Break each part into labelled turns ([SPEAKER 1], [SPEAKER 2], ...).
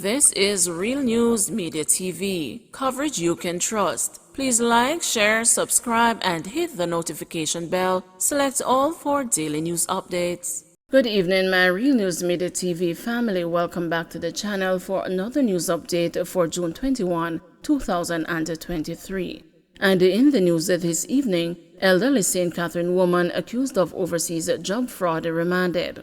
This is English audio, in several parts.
[SPEAKER 1] This is Real News Media TV, coverage you can trust. Please like, share, subscribe, and hit the notification bell. Select all for daily news updates. Good evening, my Real News Media TV family. Welcome back to the channel for another news update for June 21, 2023. And in the news this evening, elderly St. Catherine woman accused of overseas job fraud remanded.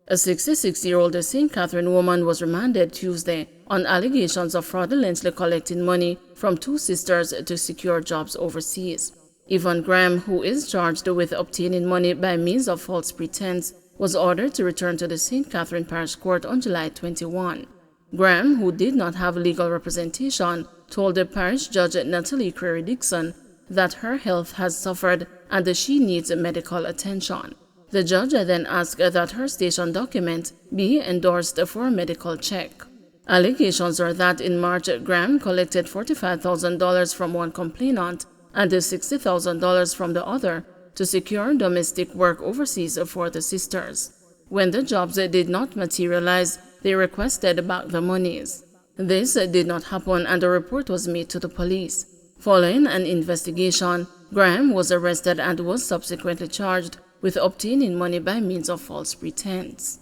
[SPEAKER 1] A 66-year-old St. Catherine woman was remanded Tuesday on allegations of fraudulently collecting money from two sisters to secure jobs overseas. Yvonne Graham, who is charged with obtaining money by means of false pretense, was ordered to return to the St. Catherine Parish Court on July 21. Graham, who did not have legal representation, told the parish judge Natalie Creary-Dixon that her health has suffered and that she needs medical attention. The judge then asked that her station document be endorsed for a medical check. Allegations are that in March, Graham collected $45,000 from one complainant and $60,000 from the other to secure domestic work overseas for the sisters. When the jobs did not materialize, they requested back the monies. This did not happen and a report was made to the police. Following an investigation, Graham was arrested and was subsequently charged with obtaining money by means of false pretense.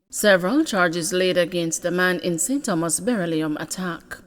[SPEAKER 1] Several charges laid against the man in St. Thomas Beryllium attack.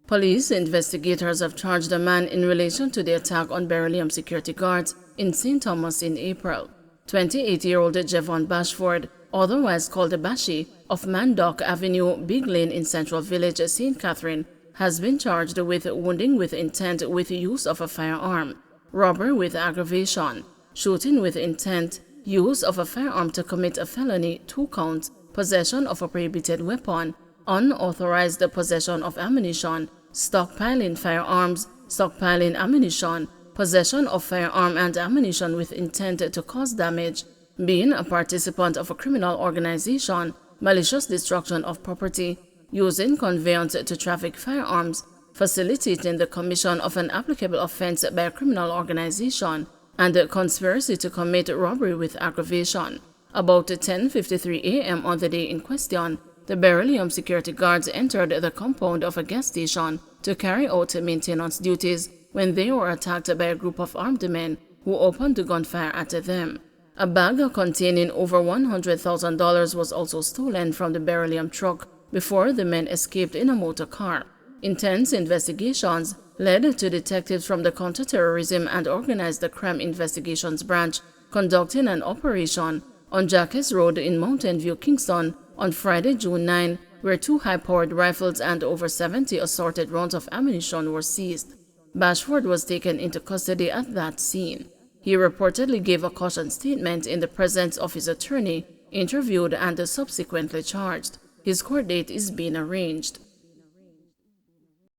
[SPEAKER 1] Police investigators have charged a man in relation to the attack on Beryllium security guards in St. Thomas in April. 28-year-old Javon Bashford, otherwise called Bashi, of Mandock Avenue, Big Lane in Central Village, St. Catherine, has been charged with wounding with intent with use of a firearm, robbery with aggravation, shooting with intent, use of a firearm to commit a felony, 2 counts, possession of a prohibited weapon, unauthorized possession of ammunition, stockpiling firearms, stockpiling ammunition, possession of firearm and ammunition with intent to cause damage, being a participant of a criminal organization, malicious destruction of property, using conveyance to traffic firearms, facilitating the commission of an applicable offense by a criminal organization, and conspiracy to commit robbery with aggravation. About 10:53 a.m. on the day in question, the Beryllium security guards entered the compound of a gas station to carry out maintenance duties when they were attacked by a group of armed men who opened gunfire at them. A bag containing over $100,000 was also stolen from the Beryllium truck before the men escaped in a motor car. Intense investigations led to detectives from the Counterterrorism and Organized Crime Investigations Branch conducting an operation on Jacques Road in Mountain View, Kingston on Friday, June 9, where 2 high-powered rifles and over 70 assorted rounds of ammunition were seized. Bashford was taken into custody at that scene. He reportedly gave a caution statement in the presence of his attorney, interviewed and subsequently charged. His court date is being arranged.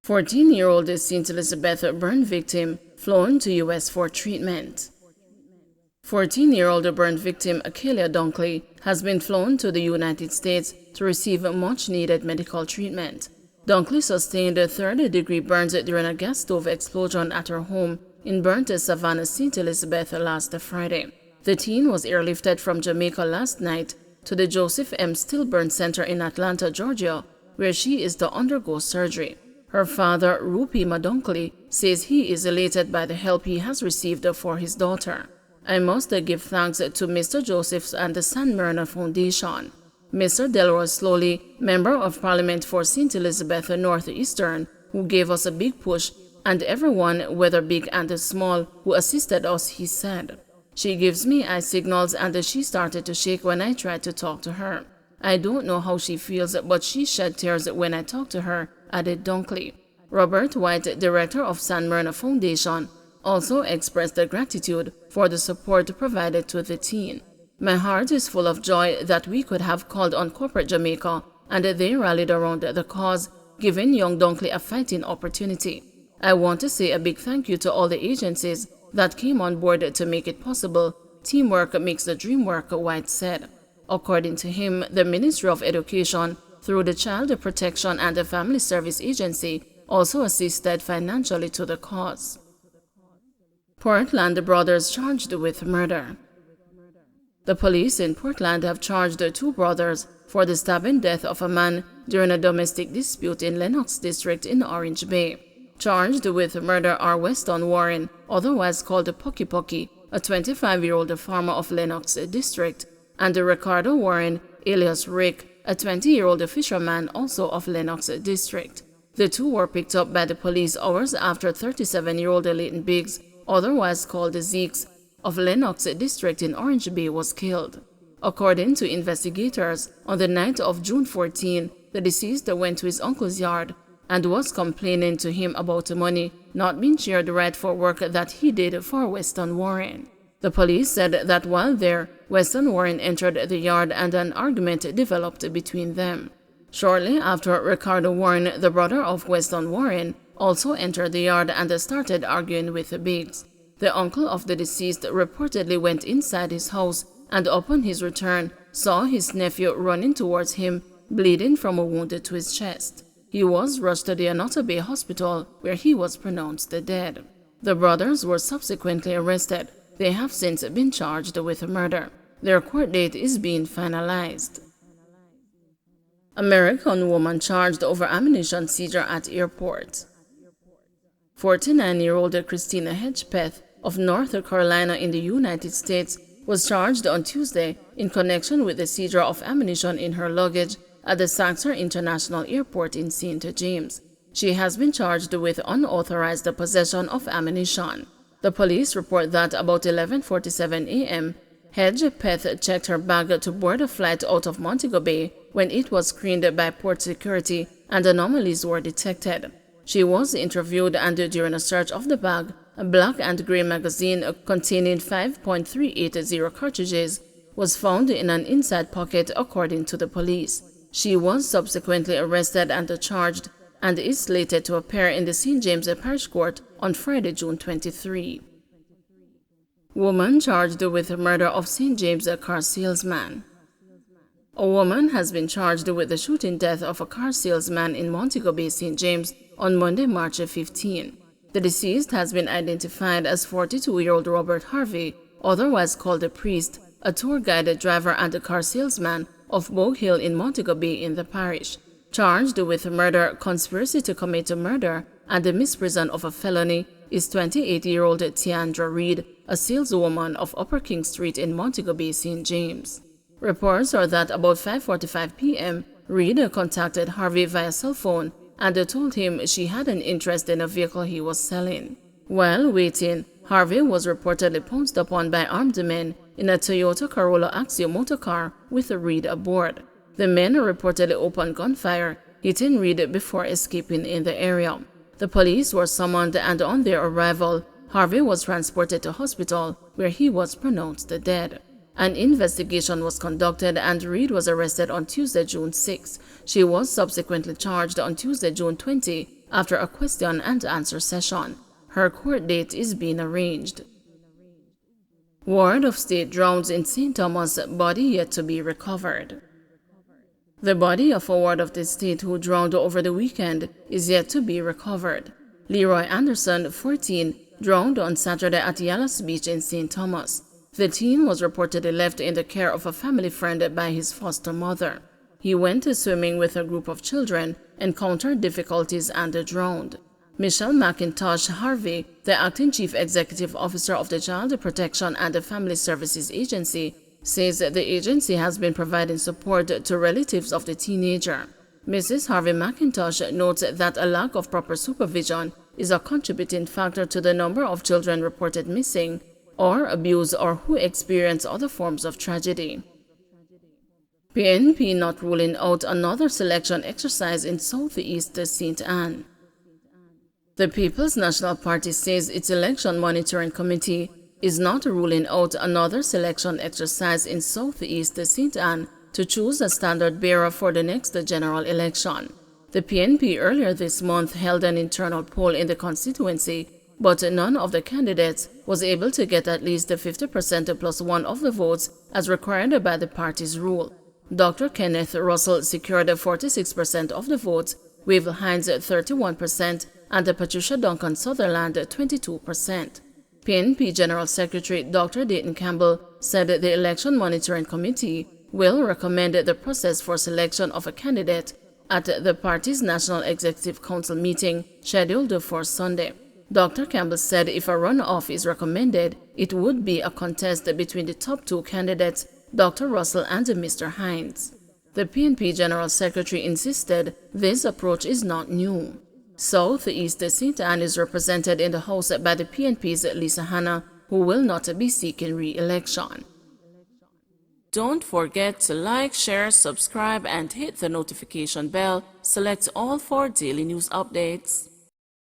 [SPEAKER 1] 14-year-old St. Elizabeth burn victim flown to U.S. for treatment. 14-year-old burn victim Akelia Dunkley has been flown to the United States to receive much-needed medical treatment. Dunkley sustained 3rd-degree burns during a gas stove explosion at her home in burnt Savannah, St. Elizabeth last Friday. The teen was airlifted from Jamaica last night to the Joseph M. Stillburn Center in Atlanta, Georgia, where she is to undergo surgery. Her father, Rupi Madunkley, says he is elated by the help he has received for his daughter. I must give thanks to Mr. Josephs and the San Myrna Foundation. Mr. Delroy Slowly, Member of Parliament for St. Elizabeth Northeastern, who gave us a big push, and everyone, whether big and small, who assisted us, he said. She gives me eye signals and she started to shake when I tried to talk to her. I don't know how she feels, but she shed tears when I talked to her, added Dunkley. Robert White, director of San Myrna Foundation, also expressed gratitude for the support provided to the teen. My heart is full of joy that we could have called on corporate Jamaica and they rallied around the cause, giving young Dunkley a fighting opportunity. I want to say a big thank you to all the agencies that came on board to make it possible. Teamwork makes the dream work, White said. According to him, the Ministry of Education, through the Child Protection and the Family Service Agency, also assisted financially to the cause. Portland brothers charged with murder. The police in Portland have charged the two brothers for the stabbing death of a man during a domestic dispute in Lenox District in Orange Bay. Charged with murder are Weston Warren, otherwise called Pocky Pocky, a 25-year-old farmer of Lenox District, and Ricardo Warren, alias Rick, a 20-year-old fisherman also of Lenox District. The two were picked up by the police hours after 37-year-old Leighton Biggs, otherwise called Zeeks, of Lenox District in Orange Bay was killed. According to investigators, on the night of June 14, the deceased went to his uncle's yard and was complaining to him about money not being shared right for work that he did for Weston Warren. The police said that while there, Weston Warren entered the yard and an argument developed between them. Shortly after, Ricardo Warren, the brother of Weston Warren, also entered the yard and started arguing with Biggs. The uncle of the deceased reportedly went inside his house and upon his return saw his nephew running towards him, bleeding from a wound to his chest. He was rushed to the Anota Bay Hospital where he was pronounced dead. The brothers were subsequently arrested. They have since been charged with murder. Their court date is being finalized. American woman charged over ammunition seizure at airport. 49-year-old Christina Hedgepeth of North Carolina in the United States was charged on Tuesday in connection with the seizure of ammunition in her luggage at the Saxor International Airport in St. James. She has been charged with unauthorized possession of ammunition. The police report that about 11:47 a.m., Hedgepeth checked her bag to board a flight out of Montego Bay when it was screened by port security and anomalies were detected. She was interviewed and during a search of the bag, a black and gray magazine containing 5.380 cartridges was found in an inside pocket according to the police. She was subsequently arrested and charged and is slated to appear in the St. James Parish Court on Friday, June 23. Woman charged with the murder of St. James car salesman. A woman has been charged with the shooting death of a car salesman in Montego Bay, St. James on Monday, March 15. The deceased has been identified as 42-year-old Robert Harvey, otherwise called the Priest, a tour guide driver and a car salesman of Bogue Hill in Montego Bay in the parish. Charged with murder, conspiracy to commit a murder, and the misprision of a felony is 28-year-old Tiandra Reed, a saleswoman of Upper King Street in Montego Bay, St. James. Reports are that about 5:45 p.m., Reed contacted Harvey via cell phone and told him she had an interest in a vehicle he was selling. While waiting, Harvey was reportedly pounced upon by armed men in a Toyota Corolla Axio motorcar with Reed aboard. The men reportedly opened gunfire, hitting Reed before escaping in the area. The police were summoned and on their arrival, Harvey was transported to hospital where he was pronounced dead. An investigation was conducted and Reed was arrested on Tuesday, June 6. She was subsequently charged on Tuesday, June 20 after a question and answer session. Her court date is being arranged. Ward of State drowns in St. Thomas, body yet to be recovered. The body of a ward of the state who drowned over the weekend is yet to be recovered. Leroy Anderson, 14, drowned on Saturday at Yallas Beach in St. Thomas. The teen was reportedly left in the care of a family friend by his foster mother. He went swimming with a group of children, encountered difficulties and drowned. Michelle McIntosh Harvey, the acting chief executive officer of the Child Protection and Family Services Agency, says that the agency has been providing support to relatives of the teenager. Mrs. Harvey McIntosh notes that a lack of proper supervision is a contributing factor to the number of children reported missing or abused or who experience other forms of tragedy. PNP not ruling out another selection exercise in Southeast St. Anne. The People's National Party says its election monitoring committee is not ruling out another selection exercise in Southeast St. Anne to choose a standard bearer for the next general election. The PNP earlier this month held an internal poll in the constituency, but none of the candidates was able to get at least 50% plus one of the votes as required by the party's rule. Dr. Kenneth Russell secured 46% of the votes, Wavell Hines 31%, and Patricia Duncan Sutherland 22%. PNP General Secretary Dr. Dayton Campbell said that the Election Monitoring Committee will recommend the process for selection of a candidate at the party's National Executive Council meeting scheduled for Sunday. Dr. Campbell said if a runoff is recommended, it would be a contest between the top two candidates, Dr. Russell and Mr. Hines. The PNP General Secretary insisted this approach is not new. South East St. Anne is represented in the House by the PNP's Lisa Hanna, who will not be seeking re-election. Don't forget to like, share, subscribe, and hit the notification bell. Select all for daily news updates.